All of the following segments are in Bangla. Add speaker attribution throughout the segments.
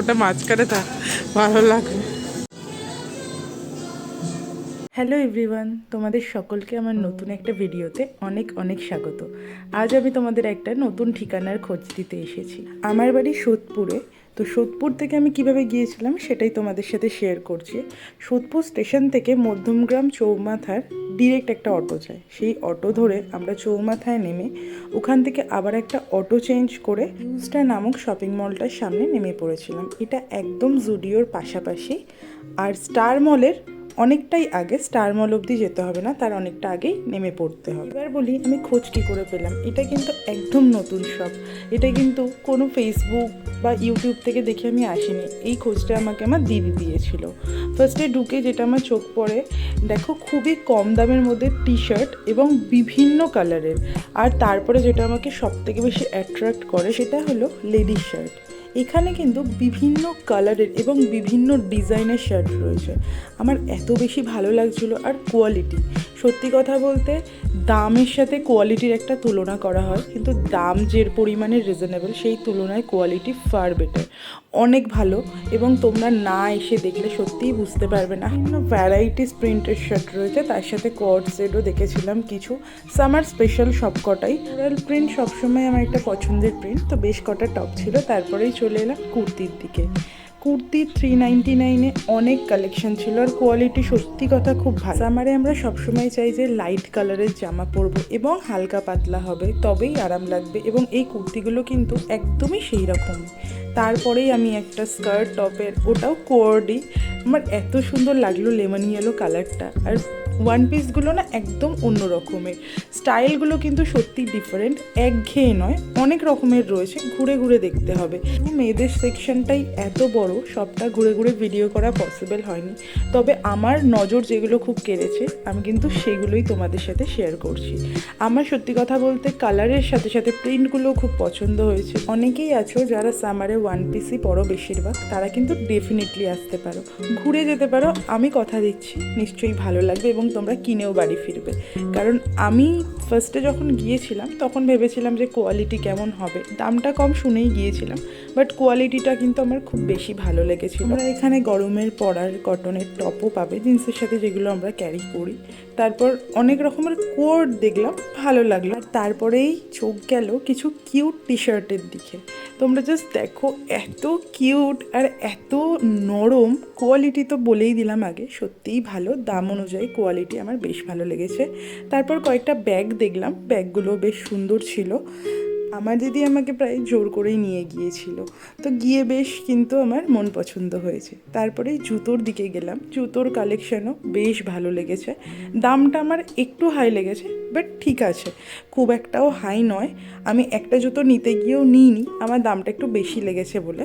Speaker 1: ওটা মাঝখানে থাক, ভালো লাগে। হ্যালো এভরিওয়ান, তোমাদের সকলকে আমার নতুন একটা ভিডিওতে অনেক অনেক স্বাগত। আজ আমি তোমাদের একটা নতুন ঠিকানার খোঁজ দিতে এসেছি। আমার বাড়ি সোদপুরে। তো সোদপুর থেকে আমি কিভাবে গিয়েছিলাম সেটাই তোমাদের সাথে শেয়ার করছি। সোদপুর স্টেশন থেকে মধ্যমগ্রাম চৌমাথার ডিরেক্ট একটা অটো যায়। সেই অটো ধরে আমরা চৌমাথায় নেমে ওখান থেকে আবার একটা অটো চেঞ্জ করে নিউস্টার নামক শপিং মলটার সামনে নেমে পড়েছিলাম। এটা একদম জুডিওর পাশাপাশি, আর স্টার মলের অনেকটাই আগে। স্টার মল অবধি যেতে হবে না, তার অনেকটা আগেই নেমে পড়তে হবে। এবার বলি আমি খোঁজ কী করে পেলাম। এটা কিন্তু একদম নতুন শপ। এটা কিন্তু কোনো ফেসবুক বা ইউটিউব থেকে দেখে আমি আসিনি। এই খোঁজটা আমাকে আমার দিদি দিয়েছিল। ফার্স্টে ঢুকে যেটা আমার চোখ পড়ে, দেখো খুবই কম দামের মধ্যে টি শার্ট এবং বিভিন্ন কালারের। আর তারপরে যেটা আমাকে সবথেকে বেশি অ্যাট্রাক্ট করে সেটা হলো লেডিস শার্ট। এখানে কিন্তু বিভিন্ন কালারের এবং বিভিন্ন ডিজাইনের শার্ট রয়েছে। আমার এত বেশি ভালো লাগছিলো। আর কোয়ালিটি, সত্যি কথা বলতে দামের সাথে কোয়ালিটির একটা তুলনা করা হয়, কিন্তু দাম যে পরিমাণে রিজনেবল সেই তুলনায় কোয়ালিটি ফার বেটার, অনেক ভালো। এবং তোমরা না এসে দেখলে সত্যিই বুঝতে পারবে না। বিভিন্ন ভ্যারাইটিস প্রিন্টের শার্ট রয়েছে, তার সাথে কর্ড সেটও দেখেছিলাম কিছু। সামার স্পেশাল সবকটাই। ফ্লোরাল প্রিন্ট সবসময় আমার একটা পছন্দের প্রিন্ট, তো বেশ কটা টপ ছিল। তারপরেই চলে এলাম কুর্তির দিকে। কুর্তি 399-এ অনেক কালেকশন ছিল, আর কোয়ালিটি সত্যি কথা খুব ভালো। সামারে আমরা সবসময় চাই যে লাইট কালারের জামা পরবো এবং হালকা পাতলা হবে, তবেই আরাম লাগবে। এবং এই কুর্তিগুলো কিন্তু একদমই সেই রকম। তারপরেই আমি একটা স্কার্ট টপের, ওটাও কোয়ার্ডি, আমার এত সুন্দর লাগলো লেমন ইয়েলো কালারটা। আর ওয়ান পিসগুলো না একদম অন্য রকমের, স্টাইলগুলো কিন্তু সত্যি ডিফারেন্ট, একঘেয়ে নয়, অনেক রকমের রয়েছে, ঘুরে ঘুরে দেখতে হবে। মেয়েদের সেকশনটাই এত বড়, সবটা ঘুরে ঘুরে ভিডিও করা পসিবল হয়নি। তবে আমার নজর যেগুলো খুব কেড়েছে আমি কিন্তু সেগুলোই তোমাদের সাথে শেয়ার করছি। আমার সত্যি কথা বলতে কালারের সাথে সাথে প্রিন্টগুলো খুব পছন্দ হয়েছে। অনেকেই আছো যারা সামারে ওয়ান পিসই পরো বেশিরভাগ, তারা কিন্তু ডেফিনেটলি আসতে পারো, ঘুরে যেতে পারো। আমি কথা দিচ্ছি নিশ্চয়ই ভালো লাগবে এবং তোমরা কিনেও বাড়ি ফিরবে। কারণ আমি ফার্স্টে যখন গিয়েছিলাম তখন ভেবেছিলাম যে কোয়ালিটি কেমন হবে, দামটা কম শুনেই গিয়েছিলাম, বাট কোয়ালিটিটা কিন্তু আমার খুব বেশি ভালো লেগেছিল। আমরা এখানে গরমের পরার কটনের টপও পাবে জিন্সের সাথে, যেগুলো আমরা ক্যারি করি। তারপর অনেক রকমের কোট দেখলাম, ভালো লাগলো। আর তারপরেই চোখ গেল কিছু কিউট টি শার্টের দিকে। তোমরা জাস্ট দেখো, এত কিউট আর এত নরম, কোয়ালিটি তো বলেই দিলাম আগে, সত্যিই ভালো। দাম অনুযায়ী কোয়ালিটি আমার বেশ ভালো লেগেছে। তারপর কয়েকটা ব্যাগ দেখলাম, ব্যাগগুলো বেশ সুন্দর ছিল। আমার দিদি আমাকে প্রায় জোর করেই নিয়ে গিয়েছিল, তো গিয়ে বেশ কিন্তু আমার মন পছন্দ হয়েছে। তারপরে জুতোর দিকে গেলাম, জুতোর কালেকশানও বেশ ভালো লেগেছে। দামটা আমার একটু হাই লেগেছে, বাট ঠিক আছে, খুব একটাও হাই নয়। আমি একটা জুতো নিতে গিয়েও নিইনি, আমার দামটা একটু বেশি লেগেছে বলে।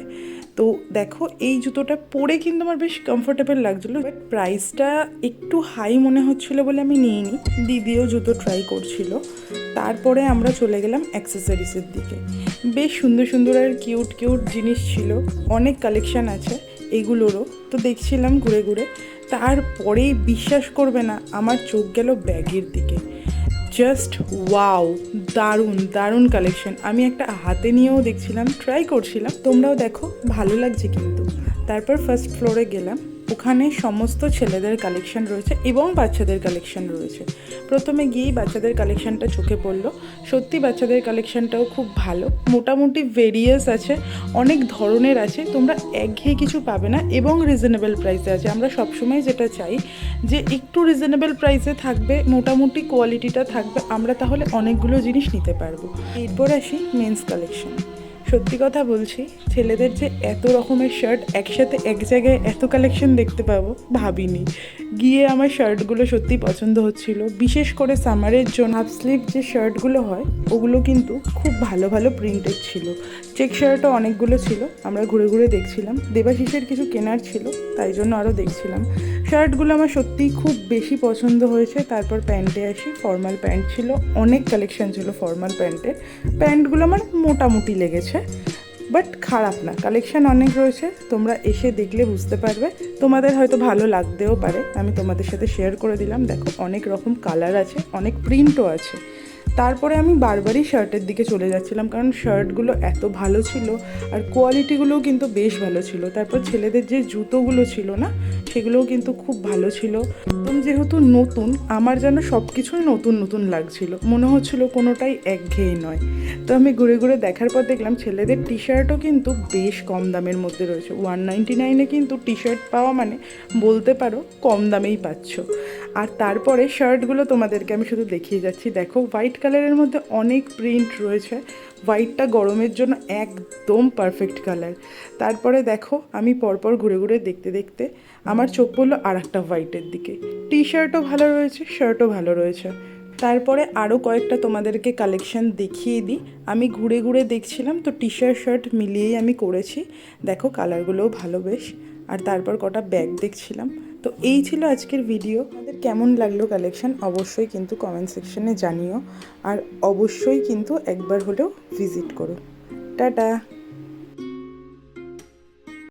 Speaker 1: তো দেখো এই জুতোটা পরে কিন্তু আমার বেশ কমফোর্টেবল লাগছিলো, বাট প্রাইসটা একটু হাই মনে হচ্ছিলো বলে আমি নিইনি। দিদিও জুতো ট্রাই করছিল। তারপরে আমরা চলে গেলাম অ্যাক্সেসরিজের দিকে। বেশ সুন্দর সুন্দর আর কিউট কিউট জিনিস ছিল, অনেক কালেকশান আছে এগুলোরও, তো দেখছিলাম ঘুরে ঘুরে। তারপরেই বিশ্বাস করবে না, আমার চোখ গেল ব্যাগের দিকে। জাস্ট ওয়াও, দারুণ দারুণ কালেকশন। আমি একটা হাতে নিয়েও দেখছিলাম, ট্রাই করছিলাম, তোমরাও দেখো, ভালো লাগছে কিন্তু। তারপর ফার্স্ট ফ্লোরে গেলাম, ওখানে সমস্ত ছেলেদের কালেকশন রয়েছে এবং বাচ্চাদের কালেকশন রয়েছে। প্রথমে গিয়েই বাচ্চাদের কালেকশনটা চোখে পড়লো। সত্যি বাচ্চাদের কালেকশনটাও খুব ভালো, মোটামুটি ভেরিয়াস আছে, অনেক ধরনের আছে, তোমরা একঘেয়ে কিছু পাবে না এবং রিজনেবল প্রাইসে আছে। আমরা সবসময় যেটা চাই যে একটু রিজনেবল প্রাইসে থাকবে, মোটামুটি কোয়ালিটিটা থাকবে, আমরা তাহলে অনেকগুলো জিনিস নিতে পারবো। এরপর আসি মেন্স কালেকশন। সত্যি কথা বলছি, ছেলেদের যে এত রকমের শার্ট একসাথে এক জায়গায় এত কালেকশন দেখতে পাবো ভাবিনি। গিয়ে আমার শার্টগুলো সত্যি পছন্দ হচ্ছিল, বিশেষ করে সামারের জন্য হাফ স্লিভ যে শার্টগুলো হয় ওগুলো কিন্তু খুব ভালো ভালো প্রিন্টেড ছিল। চেক শার্টও অনেকগুলো ছিল, আমরা ঘুরে ঘুরে দেখছিলাম। দেবাশিসের কিছু কেনার ছিল, তাই জন্য আরও দেখছিলাম। শার্টগুলো আমার সত্যিই খুব বেশি পছন্দ হয়েছে। তারপর প্যান্টে আসি, ফর্মাল প্যান্ট ছিল, অনেক কালেকশন ছিল ফর্মাল প্যান্টের। প্যান্টগুলো আমার মোটামুটি লেগেছে, বাট খারাপ না, কালেকশান অনেক রয়েছে, তোমরা এসে দেখলে বুঝতে পারবে, তোমাদের হয়তো ভালো লাগতেও পারে। আমি তোমাদের সাথে শেয়ার করে দিলাম। দেখো অনেক রকম কালার আছে, অনেক প্রিন্টও আছে। তারপরে আমি বারবারই শার্টের দিকে চলে যাচ্ছিলাম, কারণ শার্টগুলো এত ভালো ছিল আর কোয়ালিটিগুলোও কিন্তু বেশ ভালো ছিল। তারপর ছেলেদের যে জুতোগুলো ছিল না, সেগুলোও কিন্তু খুব ভালো ছিল। একদম যেহেতু নতুন, আমার যেন সব কিছুই নতুন নতুন লাগছিল, মনে হচ্ছিল কোনোটাই একঘেয়ে নয়। তো আমি ঘুরে ঘুরে দেখার পর দেখলাম ছেলেদের টি শার্টও কিন্তু বেশ কম দামের মধ্যে রয়েছে। 199-এ কিন্তু টি শার্ট পাওয়া মানে বলতে পারো কম দামেই পাচ্ছ। আর তারপরে শার্টগুলো তোমাদেরকে আমি শুধু দেখিয়ে যাচ্ছি। দেখো, হোয়াইট কালারের মধ্যে অনেক প্রিন্ট রয়েছে। হোয়াইটটা গরমের জন্য একদম পারফেক্ট কালার। তারপরে দেখো, আমি পরপর ঘুরে ঘুরে দেখতে দেখতে আমার চোখ পড়লো আর একটা হোয়াইটের দিকে। টি শার্টও ভালো রয়েছে, শার্টও ভালো রয়েছে। তারপরে আরও কয়েকটা তোমাদেরকে কালেকশন দেখিয়ে দিই। আমি ঘুরে ঘুরে দেখছিলাম, তো টি শার্ট শার্ট মিলিয়েই আমি করেছি। দেখো, কালারগুলোও ভালো বেশ। আর তারপর কটা ব্যাগ দেখছিলাম। তো এই ছিল আজকের ভিডিও। আমাদের কেমন লাগলো কালেকশন অবশ্যই কিন্তু কমেন্ট সেকশনে জানিও। আর অবশ্যই কিন্তু একবার হলেও ভিজিট করো। টাটা।